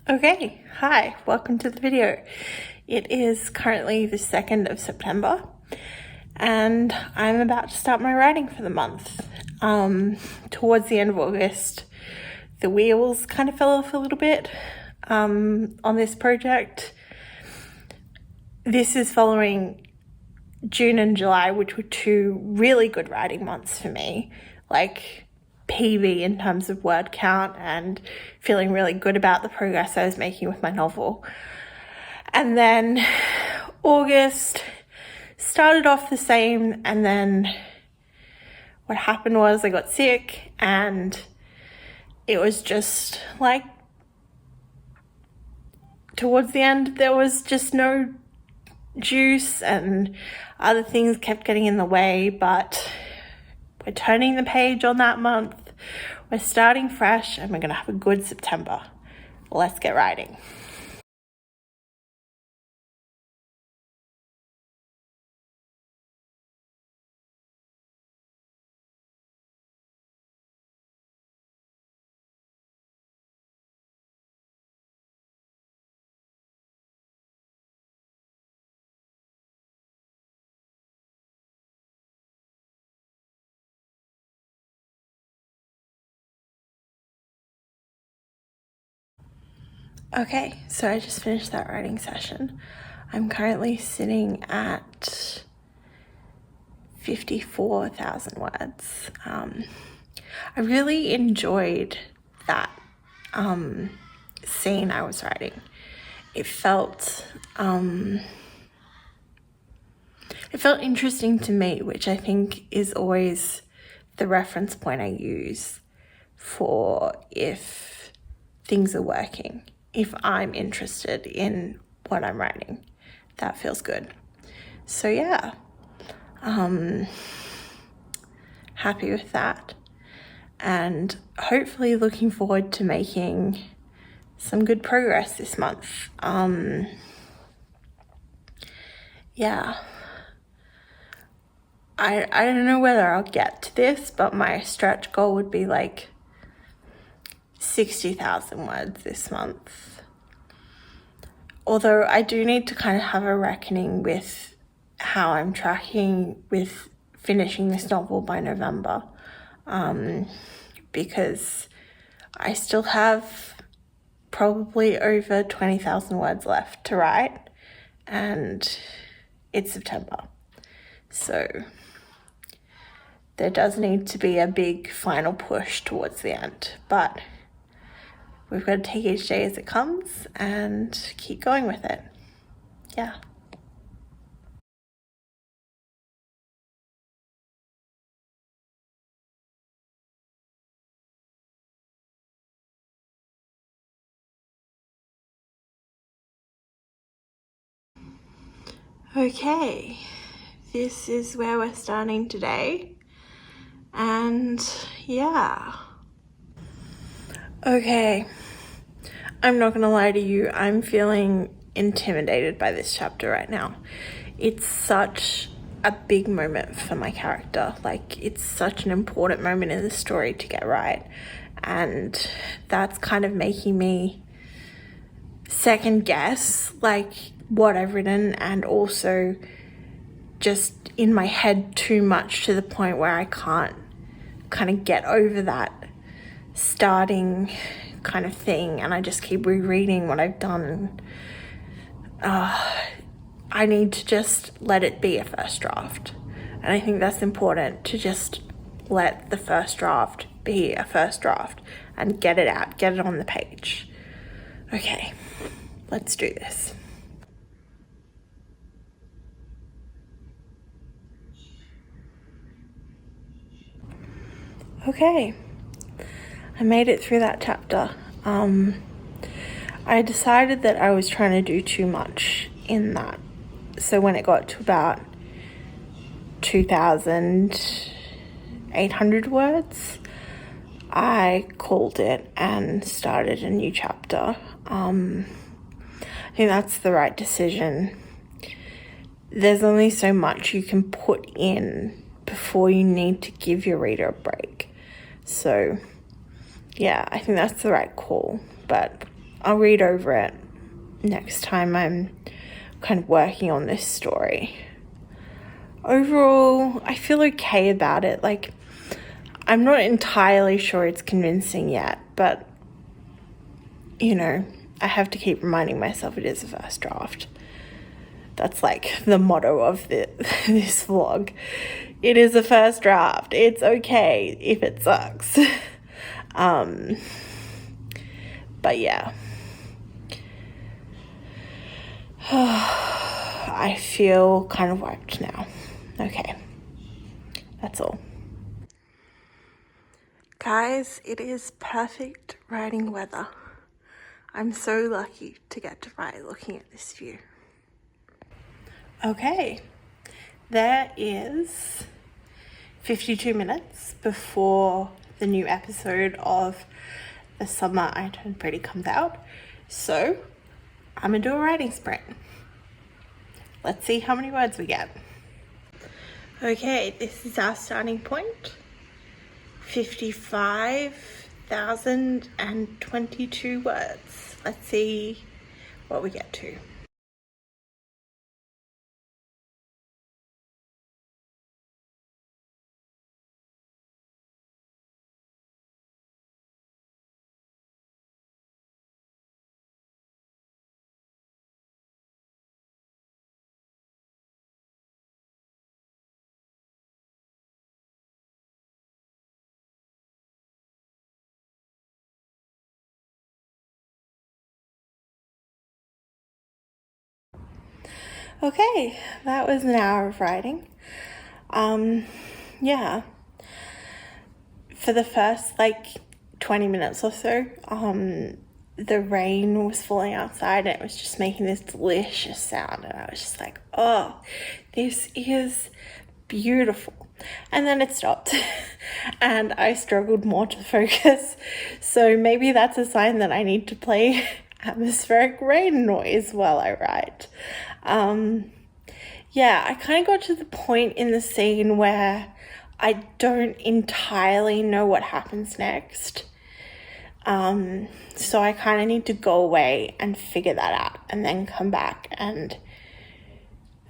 Okay, hi, welcome to the video. It is currently the 2nd of September and I'm about to start my writing for the month. Towards the end of August, the wheels kind of fell off a little bit on this project. This is following June and July, which were two really good writing months for me. Like PB in terms of word count and feeling really good about the progress I was making with my novel. And then August started off the same, and then what happened was I got sick and it was just like towards the end there was just no juice and other things kept getting in the way, but we're turning the page on that month. We're starting fresh and we're going to have a good September. Let's get writing. Okay, so I just finished that writing session. I'm currently sitting at 54,000 words. I really enjoyed that scene I was writing. It felt interesting to me, which I think is always the reference point I use for if things are working. If I'm interested in what I'm writing, that feels good. So yeah, happy with that, and hopefully looking forward to making some good progress this month. Yeah, I don't know whether I'll get to this, but my stretch goal would be like 60,000 words this month. Although I do need to kind of have a reckoning with how I'm tracking with finishing this novel by November, because I still have probably over 20,000 words left to write and it's September. So there does need to be a big final push towards the end, but we've got to take each day as it comes and keep going with it. Yeah. Okay, this is where we're starting today. And yeah. Okay, I'm not gonna lie to you, I'm feeling intimidated by this chapter right now. It's such a big moment for my character. Like, it's such an important moment in the story to get right. And that's kind of making me second guess like what I've written, and also just in my head too much to the point where I can't kind of get over that starting kind of thing, and I just keep rereading what I've done. I need to just let it be a first draft, and I think that's important, to just let the first draft be a first draft and get it out, get it on the page. Okay, let's do this. Okay, I made it through that chapter. I decided that I was trying to do too much in that. So when it got to about 2,800 words, I called it and started a new chapter. I think that's the right decision. There's only so much you can put in before you need to give your reader a break. So yeah, I think that's the right call, but I'll read over it next time I'm kind of working on this story. Overall, I feel okay about it. Like, I'm not entirely sure it's convincing yet, but, you know, I have to keep reminding myself it is a first draft. That's like the motto of this vlog. It is a first draft. It's okay if it sucks. But yeah. I feel kind of wiped now. Okay. That's all. Guys, it is perfect writing weather. I'm so lucky to get to write looking at this view. Okay, there is 52 minutes before the new episode of The Summer I Turned Pretty comes out. So, I'm gonna do a writing sprint. Let's see how many words we get. Okay, this is our starting point. 55,022 words. Let's see what we get to. Okay, that was an hour of writing. Yeah. For the first 20 minutes or so, the rain was falling outside and it was just making this delicious sound, and I was just like, oh, this is beautiful. And then it stopped and I struggled more to focus. So maybe that's a sign that I need to play atmospheric rain noise while I write. Yeah, I kind of got to the point in the scene where I don't entirely know what happens next. So I kind of need to go away and figure that out and then come back and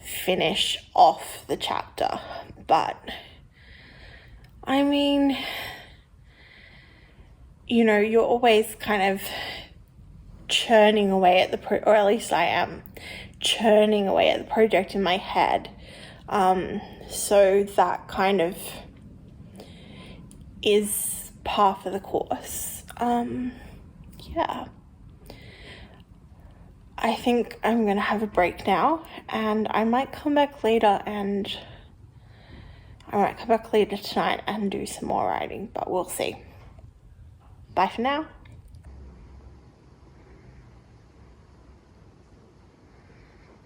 finish off the chapter. But, I mean, you know, you're always kind of churning away at or at least I am churning away at the project in my head. So that kind of is par for the course. Yeah. I think I'm gonna have a break now, and I might come back later tonight and do some more writing, but we'll see. Bye for now.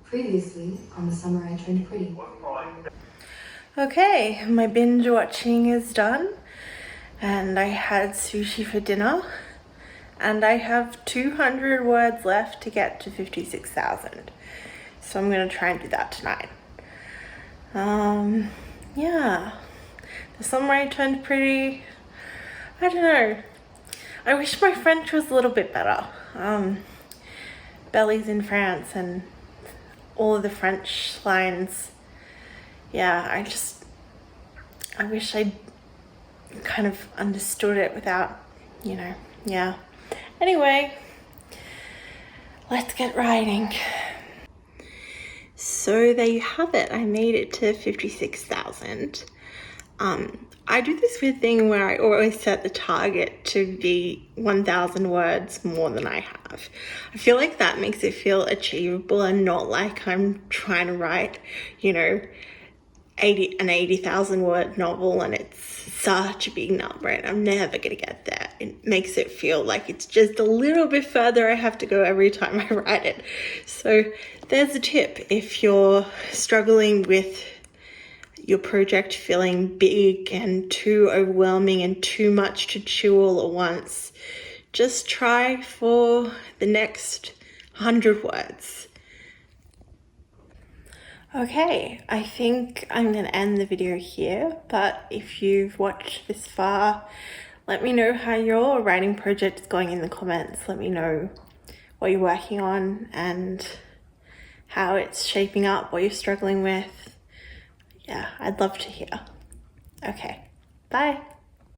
Previously on The Summer I Turned Pretty. Okay, my binge watching is done, and I had sushi for dinner, and I have 200 words left to get to 56,000. So I'm gonna try and do that tonight. Yeah. The Summer I Turned Pretty, I don't know. I wish my French was a little bit better. Belly's in France and all of the French lines. Yeah, I wish I kind of understood it without, yeah. Anyway, let's get writing. So there you have it. I made it to 56,000. I do this weird thing where I always set the target to be 1,000 words more than I have. I feel like that makes it feel achievable and not like I'm trying to write, an 80,000 word novel and it's such a big number and I'm never gonna get there. It makes it feel like it's just a little bit further I have to go every time I write it. So there's a tip. If you're struggling with your project feeling big and too overwhelming and too much to chew all at once, just try for the next 100 words. Okay, I think I'm going to end the video here, but if you've watched this far, let me know how your writing project is going in the comments. Let me know what you're working on and how it's shaping up, what you're struggling with. Yeah, I'd love to hear. Okay, bye.